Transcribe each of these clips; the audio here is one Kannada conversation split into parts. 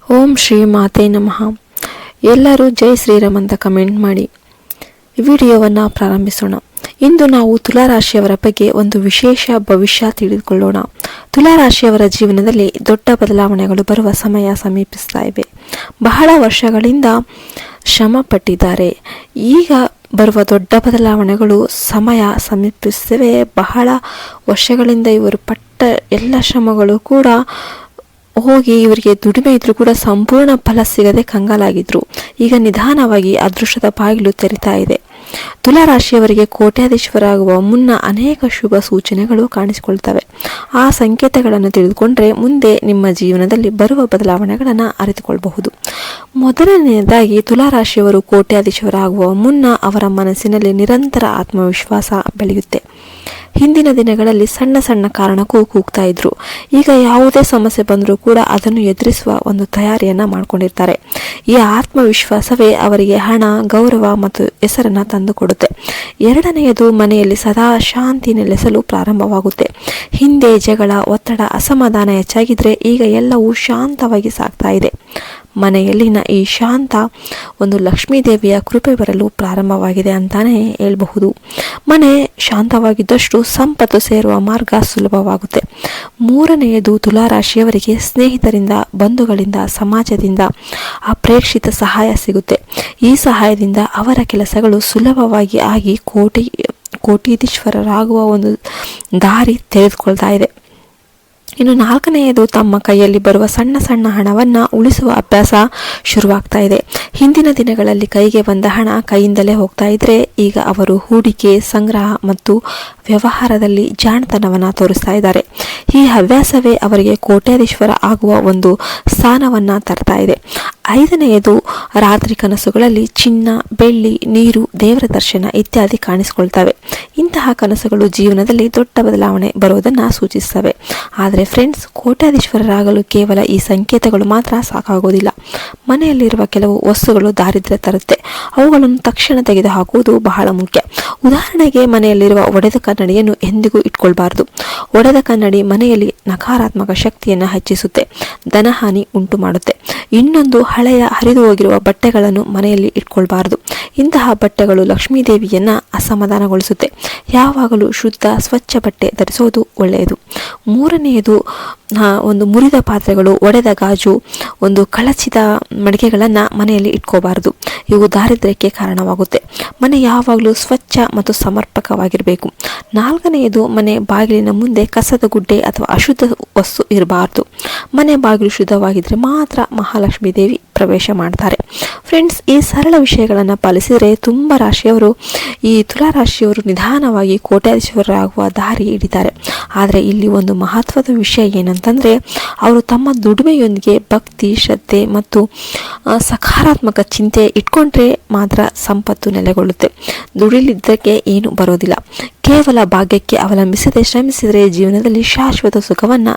ಓಂ ಶ್ರೀ ಮಾತೆ ನಮಃ. ಎಲ್ಲರೂ ಜೈ ಶ್ರೀರಾಮ್ ಅಂತ ಕಮೆಂಟ್ ಮಾಡಿ ವಿಡಿಯೋವನ್ನು ಪ್ರಾರಂಭಿಸೋಣ. ಇಂದು ನಾವು ತುಲಾರಾಶಿಯವರ ಬಗ್ಗೆ ಒಂದು ವಿಶೇಷ ಭವಿಷ್ಯ ತಿಳಿದುಕೊಳ್ಳೋಣ. ತುಲಾರಾಶಿಯವರ ಜೀವನದಲ್ಲಿ ದೊಡ್ಡ ಬದಲಾವಣೆಗಳು ಬರುವ ಸಮಯ ಸಮೀಪಿಸ್ತಾ ಇವೆ. ಬಹಳ ವರ್ಷಗಳಿಂದ ಶ್ರಮ ಪಟ್ಟಿದ್ದಾರೆ. ಈಗ ಬರುವ ದೊಡ್ಡ ಬದಲಾವಣೆಗಳು ಸಮಯ ಸಮೀಪಿಸುತ್ತವೆ. ಬಹಳ ವರ್ಷಗಳಿಂದ ಇವರು ಪಟ್ಟ ಎಲ್ಲ ಶ್ರಮಗಳು ಕೂಡ ಹೋಗಿ ಇವರಿಗೆ ದುಡಿಮೆ ಇದ್ರೂ ಕೂಡ ಸಂಪೂರ್ಣ ಫಲ ಸಿಗದೆ ಕಂಗಾಲಾಗಿದ್ರು. ಈಗ ನಿಧಾನವಾಗಿ ಅದೃಷ್ಟದ ಬಾಗಿಲು ತೆರಿತಾ ಇದೆ. ತುಲಾರಾಶಿಯವರಿಗೆ ಕೋಟ್ಯಾಧೀಶ್ವರ ಆಗುವ ಮುನ್ನ ಅನೇಕ ಶುಭ ಸೂಚನೆಗಳು ಕಾಣಿಸಿಕೊಳ್ತವೆ. ಆ ಸಂಕೇತಗಳನ್ನು ತಿಳಿದುಕೊಂಡ್ರೆ ಮುಂದೆ ನಿಮ್ಮ ಜೀವನದಲ್ಲಿ ಬರುವ ಬದಲಾವಣೆಗಳನ್ನು ಅರಿತುಕೊಳ್ಳಬಹುದು. ಮೊದಲನೆಯದಾಗಿ ತುಲಾರಾಶಿಯವರು ಕೋಟ್ಯಾಧೀಶ್ವರ ಆಗುವ ಮುನ್ನ ಅವರ ಮನಸ್ಸಿನಲ್ಲಿ ನಿರಂತರ ಆತ್ಮವಿಶ್ವಾಸ ಬೆಳೆಯುತ್ತೆ. ಹಿಂದಿನ ದಿನಗಳಲ್ಲಿ ಸಣ್ಣ ಸಣ್ಣ ಕಾರಣಕ್ಕೂ ಕೂಗ್ತಾ ಇದ್ರು. ಈಗ ಯಾವುದೇ ಸಮಸ್ಯೆ ಬಂದರೂ ಕೂಡ ಅದನ್ನು ಎದುರಿಸುವ ಒಂದು ತಯಾರಿಯನ್ನ ಮಾಡಿಕೊಂಡಿರ್ತಾರೆ. ಈ ಆತ್ಮವಿಶ್ವಾಸವೇ ಅವರಿಗೆ ಹಣ, ಗೌರವ ಮತ್ತು ಹೆಸರನ್ನ ತಂದುಕೊಡುತ್ತೆ. ಎರಡನೆಯದು, ಮನೆಯಲ್ಲಿ ಸದಾ ಶಾಂತಿ ನೆಲೆಸಲು ಪ್ರಾರಂಭವಾಗುತ್ತೆ. ಹಿಂದೆ ಜಗಳ, ಒತ್ತಡ, ಅಸಮಾಧಾನ ಹೆಚ್ಚಾಗಿದ್ರೆ ಈಗ ಎಲ್ಲವೂ ಶಾಂತವಾಗಿ ಸಾಗ್ತಾ ಇದೆ. ಮನೆಯಲ್ಲಿನ ಈ ಶಾಂತ ಒಂದು ಲಕ್ಷ್ಮೀ ದೇವಿಯ ಕೃಪೆ ಬರಲು ಪ್ರಾರಂಭವಾಗಿದೆ ಅಂತಾನೆ ಹೇಳಬಹುದು. ಮನೆ ಶಾಂತವಾಗಿದ್ದಷ್ಟು ಸಂಪತ್ತು ಸೇರುವ ಮಾರ್ಗ ಸುಲಭವಾಗುತ್ತೆ. ಮೂರನೆಯದು, ತುಲಾರಾಶಿಯವರಿಗೆ ಸ್ನೇಹಿತರಿಂದ, ಬಂಧುಗಳಿಂದ, ಸಮಾಜದಿಂದ ಅಪ್ರೇಕ್ಷಿತ ಸಹಾಯ ಸಿಗುತ್ತೆ. ಈ ಸಹಾಯದಿಂದ ಅವರ ಕೆಲಸಗಳು ಸುಲಭವಾಗಿ ಆಗಿ ಕೋಟ್ಯಾಧೀಶ್ವರರಾಗುವ ಒಂದು ದಾರಿ ತೆರೆದುಕೊಳ್ತಾ ಇದೆ. ಇನ್ನು ನಾಲ್ಕನೆಯದು, ತಮ್ಮ ಕೈಯಲ್ಲಿ ಬರುವ ಸಣ್ಣ ಸಣ್ಣ ಹಣವನ್ನು ಉಳಿಸುವ ಅಭ್ಯಾಸ ಶುರುವಾಗ್ತಾ ಇದೆ. ಹಿಂದಿನ ದಿನಗಳಲ್ಲಿ ಕೈಗೆ ಬಂದ ಹಣ ಕೈಯಿಂದಲೇ ಹೋಗ್ತಾ ಇದ್ರೆ ಈಗ ಅವರು ಹೂಡಿಕೆ, ಸಂಗ್ರಹ ಮತ್ತು ವ್ಯವಹಾರದಲ್ಲಿ ಜಾಣತನವನ್ನು ತೋರಿಸ್ತಾ ಇದ್ದಾರೆ. ಈ ಹವ್ಯಾಸವೇ ಅವರಿಗೆ ಕೋಟ್ಯಾಧೀಶ್ವರ ಆಗುವ ಒಂದು ಸ್ಥಾನವನ್ನು ತರ್ತಾ ಇದೆ. ಐದನೆಯದು, ರಾತ್ರಿ ಕನಸುಗಳಲ್ಲಿ ಚಿನ್ನ, ಬೆಳ್ಳಿ, ನೀರು, ದೇವರ ದರ್ಶನ ಇತ್ಯಾದಿ ಕಾಣಿಸಿಕೊಳ್ತವೆ. ಇಂತಹ ಕನಸುಗಳು ಜೀವನದಲ್ಲಿ ದೊಡ್ಡ ಬದಲಾವಣೆ ಬರುವುದನ್ನು ಸೂಚಿಸುತ್ತವೆ. ಆದರೆ ಫ್ರೆಂಡ್ಸ್, ಕೋಟ್ಯಾಧೀಶ್ವರರಾಗಲು ಕೇವಲ ಈ ಸಂಕೇತಗಳು ಮಾತ್ರ ಸಾಕಾಗೋದಿಲ್ಲ. ಮನೆಯಲ್ಲಿರುವ ಕೆಲವು ವಸ್ತುಗಳು ದಾರಿದ್ರ್ಯ ತರುತ್ತೆ. ಅವುಗಳನ್ನು ತಕ್ಷಣ ತೆಗೆದುಹಾಕುವುದು ಬಹಳ ಮುಖ್ಯ. ಉದಾಹರಣೆಗೆ, ಮನೆಯಲ್ಲಿರುವ ಒಡೆದ ಕನ್ನಡಿಯನ್ನು ಎಂದಿಗೂ ಇಟ್ಕೊಳ್ಬಾರ್ದು. ಒಡೆದ ಕನ್ನಡಿ ಮನೆಯಲ್ಲಿ ನಕಾರಾತ್ಮಕ ಶಕ್ತಿಯನ್ನು ಹೆಚ್ಚಿಸುತ್ತೆ, ಧನಹಾನಿ ಉಂಟು ಮಾಡುತ್ತೆ. ಇನ್ನೊಂದು, ಹಳೆಯ ಹರಿದು ಹೋಗಿರುವ ಬಟ್ಟೆಗಳನ್ನು ಮನೆಯಲ್ಲಿ ಇಟ್ಕೊಳ್ಬಾರ್ದು. ಇಂತಹ ಬಟ್ಟೆಗಳು ಲಕ್ಷ್ಮೀ ದೇವಿಯನ್ನ ಅಸಮಾಧಾನಗೊಳಿಸುತ್ತೆ. ಯಾವಾಗಲೂ ಶುದ್ಧ, ಸ್ವಚ್ಛ ಬಟ್ಟೆ ಧರಿಸೋದು ಒಳ್ಳೆಯದು. ಮೂರನೆಯದು, ಒಂದು ಮುರಿದ ಪಾತ್ರೆಗಳು, ಒಡೆದ ಗಾಜು, ಒಂದು ಕಳಚಿದ ಮಡಿಕೆಗಳನ್ನು ಮನೆಯಲ್ಲಿ ಇಟ್ಕೋಬಾರದು. ಇವು ದಾರಿದ್ರ್ಯಕ್ಕೆ ಕಾರಣವಾಗುತ್ತೆ. ಮನೆ ಯಾವಾಗಲೂ ಸ್ವಚ್ಛ ಮತ್ತು ಸಮರ್ಪಕವಾಗಿರಬೇಕು. ನಾಲ್ಕನೆಯದು, ಮನೆ ಬಾಗಿಲಿನ ಮುಂದೆ ಕಸದ ಗುಡ್ಡೆ ಅಥವಾ ಅಶುದ್ಧ ವಸ್ತು ಇರಬಾರ್ದು. ಮನೆ ಬಾಗಿಲು ಶುದ್ಧವಾಗಿದ್ರೆ ಮಾತ್ರ ಮಹಾಲಕ್ಷ್ಮೀ ದೇವಿ ಪ್ರವೇಶ ಮಾಡ್ತಾರೆ. ಫ್ರೆಂಡ್ಸ್, ಈ ಸರಳ ವಿಷಯಗಳನ್ನು ಪಾಲಿಸಿದರೆ ಈ ತುಲಾರಾಶಿಯವರು ನಿಧಾನವಾಗಿ ಕೋಟ್ಯಾಧೀಶ್ವರರಾಗುವ ದಾರಿ ಹಿಡಿತಾರೆ. ಆದರೆ ಇಲ್ಲಿ ಒಂದು ಮಹತ್ವದ ವಿಷಯ ಏನಂತಂದ್ರೆ, ಅವರು ತಮ್ಮ ದುಡಿಮೆಯೊಂದಿಗೆ ಭಕ್ತಿ, ಶ್ರದ್ಧೆ ಮತ್ತು ಸಕಾರಾತ್ಮಕ ಚಿಂತೆ ಇಟ್ಕೊಂಡ್ರೆ ಮಾತ್ರ ಸಂಪತ್ತು ನೆಲೆಗೊಳ್ಳುತ್ತೆ. ದುಡಿಲಿದ್ದಕ್ಕೆ ಏನು ಬರೋದಿಲ್ಲ. ಕೇವಲ ಭಾಗ್ಯಕ್ಕೆ ಅವಲಂಬಿಸದೆ ಶ್ರಮಿಸಿದರೆ ಜೀವನದಲ್ಲಿ ಶಾಶ್ವತ ಸುಖವನ್ನು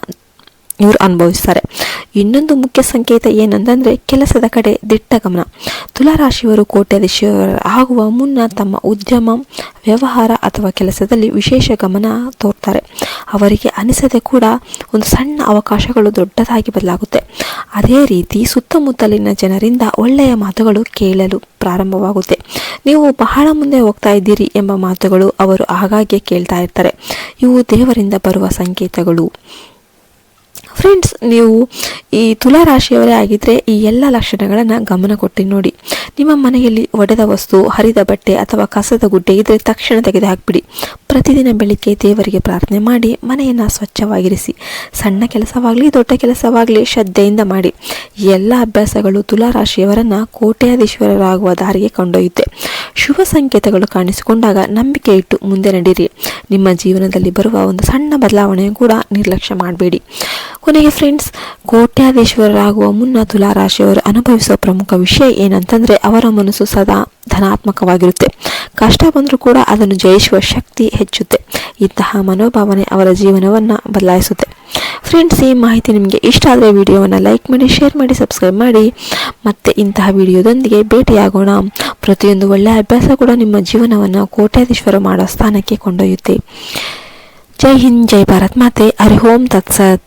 ಇವರು ಅನುಭವಿಸ್ತಾರೆ. ಇನ್ನೊಂದು ಮುಖ್ಯ ಸಂಕೇತ ಏನಂತಂದ್ರೆ, ಕೆಲಸದ ಕಡೆ ದಿಟ್ಟ ಗಮನ. ತುಲಾರಾಶಿಯವರು ಕೋಟ್ಯಾಧೀಶ್ವರ ಆಗುವ ಮುನ್ನ ತಮ್ಮ ಉದ್ಯಮ, ವ್ಯವಹಾರ ಅಥವಾ ಕೆಲಸದಲ್ಲಿ ವಿಶೇಷ ಗಮನ ತೋರ್ತಾರೆ. ಅವರಿಗೆ ಅನಿಸದೆ ಕೂಡ ಒಂದು ಸಣ್ಣ ಅವಕಾಶಗಳು ದೊಡ್ಡದಾಗಿ ಬದಲಾಗುತ್ತೆ. ಅದೇ ರೀತಿ ಸುತ್ತಮುತ್ತಲಿನ ಜನರಿಂದ ಒಳ್ಳೆಯ ಮಾತುಗಳು ಕೇಳಲು ಪ್ರಾರಂಭವಾಗುತ್ತೆ. ನೀವು ಬಹಳ ಮುಂದೆ ಹೋಗ್ತಾ ಇದ್ದೀರಿ ಎಂಬ ಮಾತುಗಳು ಅವರು ಆಗಾಗ್ಗೆ ಕೇಳ್ತಾ ಇರ್ತಾರೆ. ಇವು ದೇವರಿಂದ ಬರುವ ಸಂಕೇತಗಳು. ಫ್ರೆಂಡ್ಸ್, ನೀವು ಈ ತುಲಾರಾಶಿಯವರೇ ಆಗಿದ್ರೆ ಈ ಎಲ್ಲ ಲಕ್ಷಣಗಳನ್ನು ಗಮನ ಕೊಟ್ಟು ನೋಡಿ. ನಿಮ್ಮ ಮನೆಯಲ್ಲಿ ಒಡೆದ ವಸ್ತು, ಹರಿದ ಬಟ್ಟೆ ಅಥವಾ ಕಸದ ಗುಡ್ಡೆ ಇದ್ರೆ ತಕ್ಷಣ ತೆಗೆದು ಹಾಕಿಬಿಡಿ. ಪ್ರತಿದಿನ ಬೆಳಿಗ್ಗೆ ದೇವರಿಗೆ ಪ್ರಾರ್ಥನೆ ಮಾಡಿ ಮನೆಯನ್ನು ಸ್ವಚ್ಛವಾಗಿರಿಸಿ. ಸಣ್ಣ ಕೆಲಸವಾಗಲಿ ದೊಡ್ಡ ಕೆಲಸವಾಗಲಿ ಶ್ರದ್ಧೆಯಿಂದ ಮಾಡಿ. ಈ ಎಲ್ಲ ಅಭ್ಯಾಸಗಳು ತುಲಾರಾಶಿಯವರನ್ನು ಕೋಟ್ಯಾಧೀಶ್ವರರಾಗುವ ದಾರಿಗೆ ಕೊಂಡೊಯ್ಯುತ್ತೆ. ಶುಭ ಸಂಕೇತಗಳು ಕಾಣಿಸಿಕೊಂಡಾಗ ನಂಬಿಕೆ ಇಟ್ಟು ಮುಂದೆ ನಡೀರಿ. ನಿಮ್ಮ ಜೀವನದಲ್ಲಿ ಬರುವ ಒಂದು ಸಣ್ಣ ಬದಲಾವಣೆ ಕೂಡ ನಿರ್ಲಕ್ಷ್ಯ ಮಾಡಬೇಡಿ. ಕೊನೆಗೆ ಫ್ರೆಂಡ್ಸ್, ಕೋಟ್ಯಾಧೀಶ್ವರರಾಗುವ ಮುನ್ನ ತುಲಾರಾಶಿಯವರು ಅನುಭವಿಸುವ ಪ್ರಮುಖ ವಿಷಯ ಏನಂತಂದ್ರೆ, ಅವರ ಮನಸ್ಸು ಸದಾ ಧನಾತ್ಮಕವಾಗಿರುತ್ತೆ. ಕಷ್ಟ ಬಂದರೂ ಕೂಡ ಅದನ್ನು ಜಯಿಸುವ ಶಕ್ತಿ ಹೆಚ್ಚುತ್ತೆ. ಇಂತಹ ಮನೋಭಾವನೆ ಅವರ ಜೀವನವನ್ನು ಬದಲಾಯಿಸುತ್ತೆ. ಫ್ರೆಂಡ್ಸ್, ಈ ಮಾಹಿತಿ ನಿಮಗೆ ಇಷ್ಟ ಆದರೆ ವಿಡಿಯೋವನ್ನು ಲೈಕ್ ಮಾಡಿ, ಶೇರ್ ಮಾಡಿ, ಸಬ್ಸ್ಕ್ರೈಬ್ ಮಾಡಿ. ಮತ್ತೆ ಇಂತಹ ವಿಡಿಯೋದೊಂದಿಗೆ ಭೇಟಿಯಾಗೋಣ. ಪ್ರತಿಯೊಂದು ಒಳ್ಳೆಯ ಅಭ್ಯಾಸ ಕೂಡ ನಿಮ್ಮ ಜೀವನವನ್ನು ಕೋಟ್ಯಾಧೀಶ್ವರ ಮಾಡೋ ಸ್ಥಾನಕ್ಕೆ ಕೊಂಡೊಯ್ಯುತ್ತೆ. ಜೈ ಹಿಂದ್, ಜೈ ಭಾರತ್ ಮಾತೆ. ಹರಿ ಓಂ ತತ್ಸತ್.